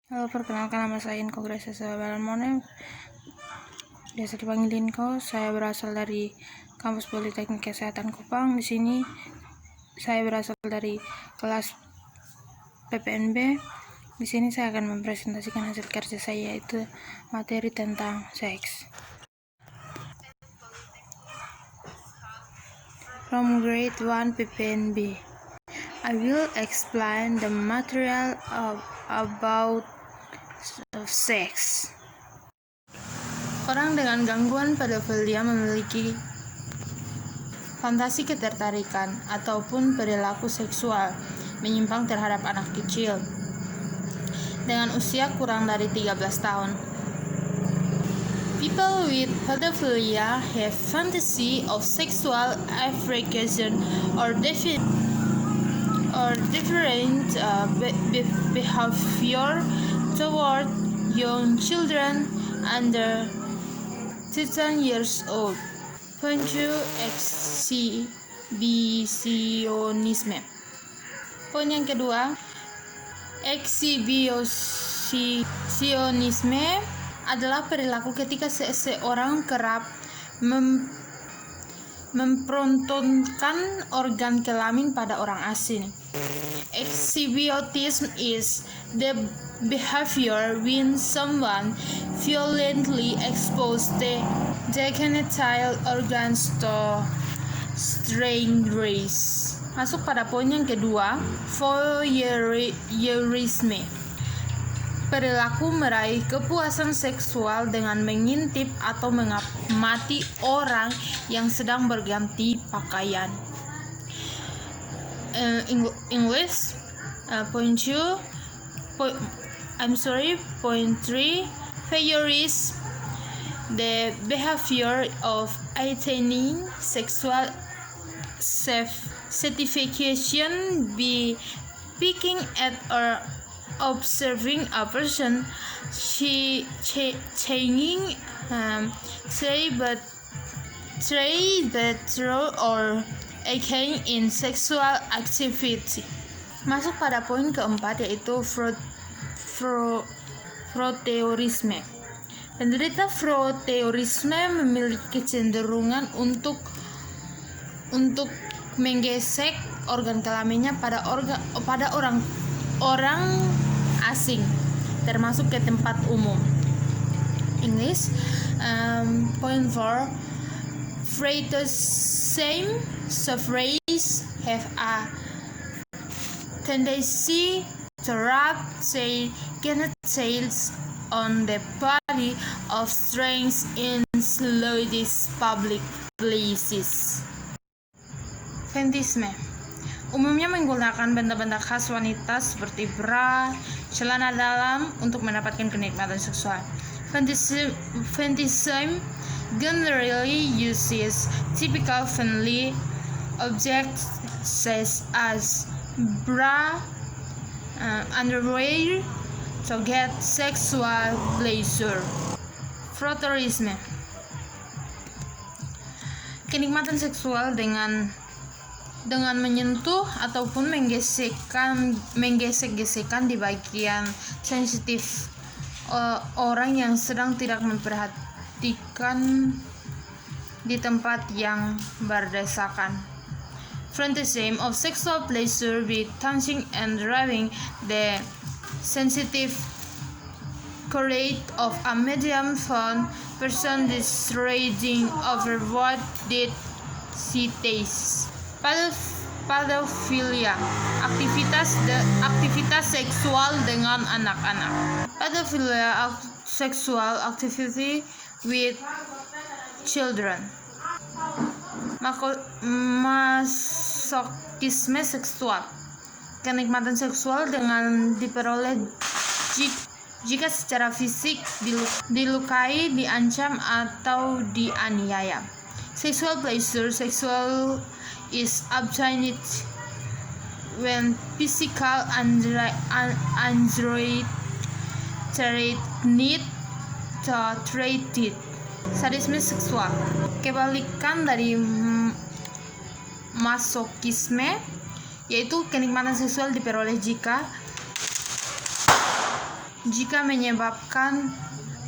Halo, perkenalkan nama saya Inko Gracia Balmone, biasa dipanggil Inko. Saya berasal dari kampus Politeknik Kesehatan Kupang. Di sini saya berasal dari kelas PPNB. Di sini saya akan mempresentasikan hasil kerja saya, yaitu materi tentang seks. From grade 1 PPNB, I will explain the material about sex. Orang dengan gangguan pedofilia memiliki fantasi ketertarikan ataupun perilaku seksual menyimpang terhadap anak kecil dengan usia kurang dari 13 tahun. People with pedophilia have fantasy of sexual affiliation or different behavior toward young children under 13 years old. Puncu eksibisionisme. Poin yang kedua, eksibisionisme adalah perilaku ketika seseorang kerap mempertontonkan organ kelamin pada orang asing. Exhibitionism is the behavior when someone violently exposes the genital organs to strangers. Masuk pada poin yang kedua, voyeurisme. Perilaku meraih kepuasan seksual dengan mengintip atau mengamati orang yang sedang berganti pakaian. English, point 3, voyeurism, the behavior of attaining sexual satisfaction by picking at or observing a person changing say but through or engaging in sexual activity. Masuk pada poin keempat, yaitu voyeurisme. Penderita voyeurisme memiliki kecenderungan untuk menggesek organ kelaminnya pada orang asing, termasuk ke tempat umum. English, point 4, fetishism sufferers have a tendency to rub their genitals on the body of strangers in ladies' public places. Fetishisme umumnya menggunakan benda-benda khas wanita seperti bra, celana dalam untuk mendapatkan kenikmatan seksual. Fetishism generally uses typical female objects such as bra, underwear to get sexual pleasure. Frotteurisme, kenikmatan seksual dengan menyentuh ataupun menggesek-gesekan di bagian sensitif orang yang sedang tidak memperhatikan di tempat yang berdesakan. Fetishism of sexual pleasure by touching and rubbing the sensitive correct of a medium phone person deciding over what did she taste. Pedofilia, aktivitas seksual dengan anak-anak. Pedophilia, sexual activity with children. Masokisme seksual, kenikmatan seksual dengan diperoleh jika secara fisik dilukai, diancam, atau dianiaya. Sexual pleasure, sexual is obtained when physical android need to treated. Sadisme seksual, kebalikan dari masokisme, yaitu kenikmatan seksual diperoleh jika menyebabkan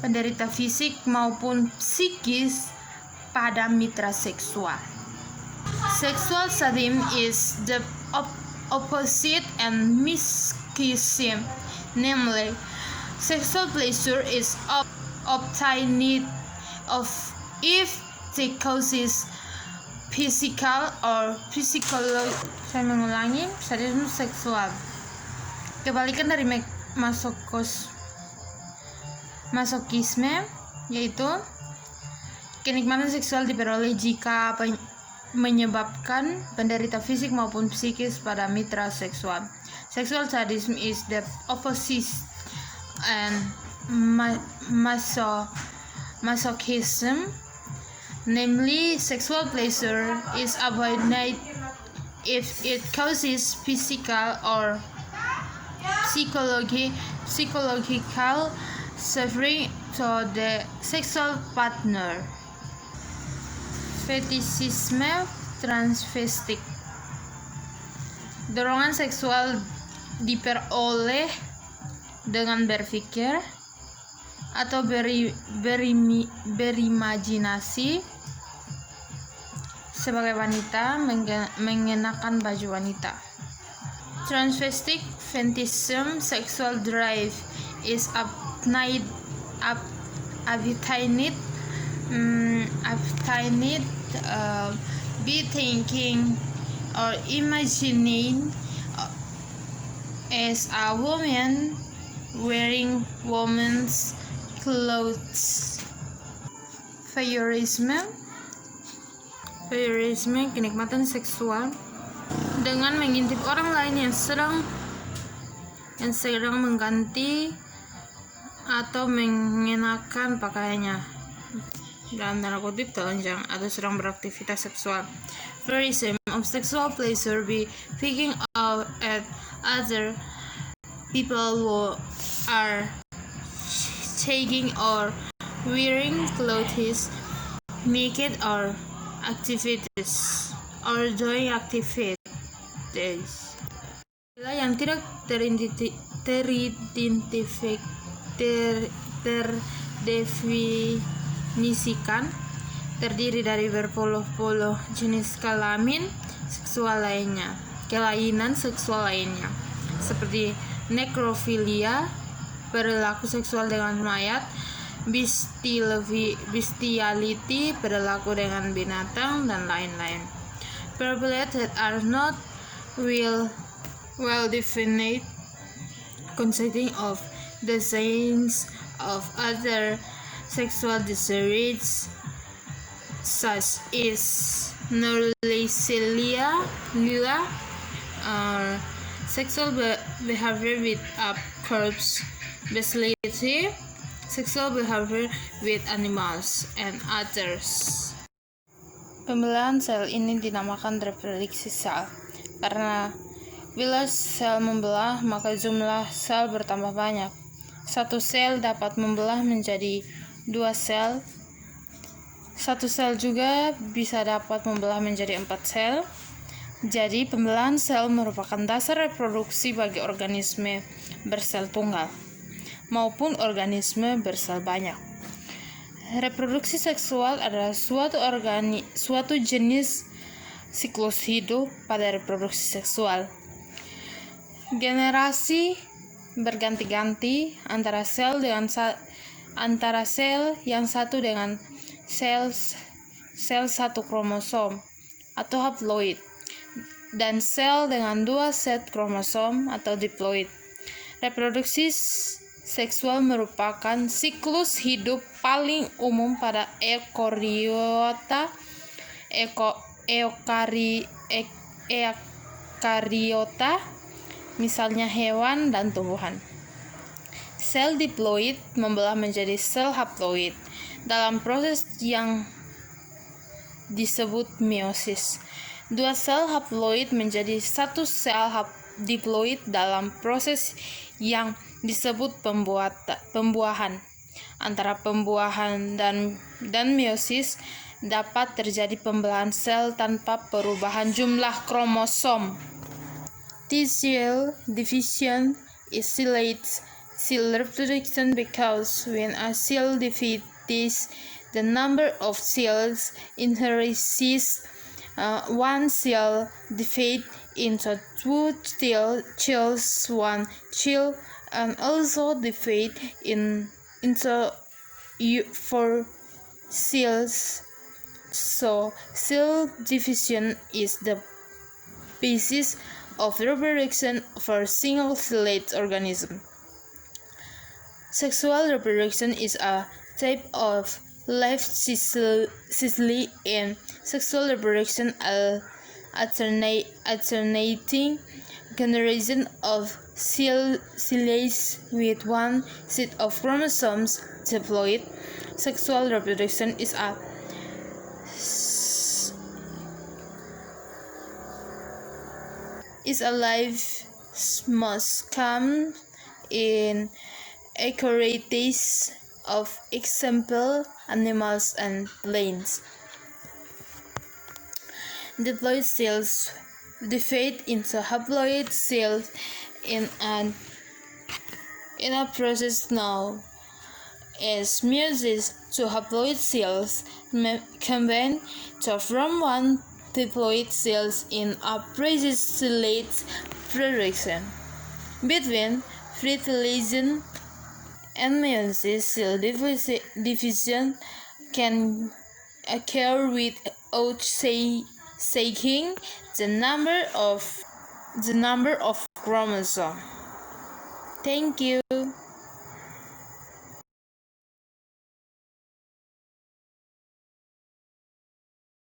penderita fisik maupun psikis pada mitra seksual. Sexual sadism is the opposite and masochism, namely, sexual pleasure is obtained if it causes physical or psychological. Saya mengulangi, sadisme seksual. Kebalikan dari masokisme, yaitu kenikmatan seksual diperoleh jika menyebabkan penderita fisik maupun psikis pada mitra seksual. Sexual sadism is the opposite and masochism, namely sexual pleasure is avoided if it causes physical or psychological suffering to the sexual partner. Fetishisme transvestik. Dorongan seksual diperoleh dengan berpikir atau berimajinasi sebagai wanita mengenakan baju wanita. Transvestic fetishism sexual drive is obtained be thinking or imagining as a woman wearing woman's clothes. Voyeurisme, kenikmatan seksual dengan mengintip orang lain yang sedang mengganti atau mengenakan pakaiannya dalam tanda kutip telanjang atau sedang beraktivitas seksual. Voyeurism of sexual pleasure be picking out at other people who are taking or wearing clothes, naked or activities or doing activities. Yang tidak terdefinisikan terdiri dari berpuluh-puluh jenis kelainan seksual lainnya, seperti nekrofilia, perilaku seksual dengan mayat, bestiality, perilaku dengan binatang, dan lain-lain. Problems that are not well defined, consisting of dozens of other sexual disorders such as neuralgia, sexual behavior with corpse bestiality, sexual behavior with animals, and others. Pembelahan sel ini dinamakan reproduksi sel, karena bila sel membelah, maka jumlah sel bertambah banyak. Satu sel dapat membelah menjadi 2 sel. Satu sel juga bisa dapat membelah menjadi 4 sel. Jadi, pembelahan sel merupakan dasar reproduksi bagi organisme bersel tunggal maupun organisme bersel banyak. Reproduksi seksual adalah suatu jenis siklus hidup pada reproduksi seksual. Generasi berganti-ganti antara sel yang satu dengan sel satu kromosom atau haploid dan sel dengan 2 set kromosom atau diploid. Reproduksi seksual merupakan siklus hidup paling umum pada eukariota, misalnya hewan dan tumbuhan. Sel diploid membelah menjadi sel haploid dalam proses yang disebut meiosis. 2 sel haploid menjadi 1 sel diploid dalam proses yang disebut pembuahan. Antara pembuahan dan meiosis dapat terjadi pembelahan sel tanpa perubahan jumlah kromosom. Tissue division isolates cell reproduction because when a cell divides, the number of cells increases. One cell divides into two cells, one cell, and also divide into four cells. So, cell division is the basis of reproduction for single-celled organisms. Sexual reproduction is a type of life cycle in sexual reproduction, alternating generation of cells with one set of chromosomes diploid. Sexual reproduction is a life must come in varieties of example animals and plants. Diploid cells divide into haploid cells in a process known as meiosis. Two haploid cells combine to form one diploid cells in a process-related production. Between fertilization and meiosis, cell division can occur without changing the number of chromosomes. Thank you.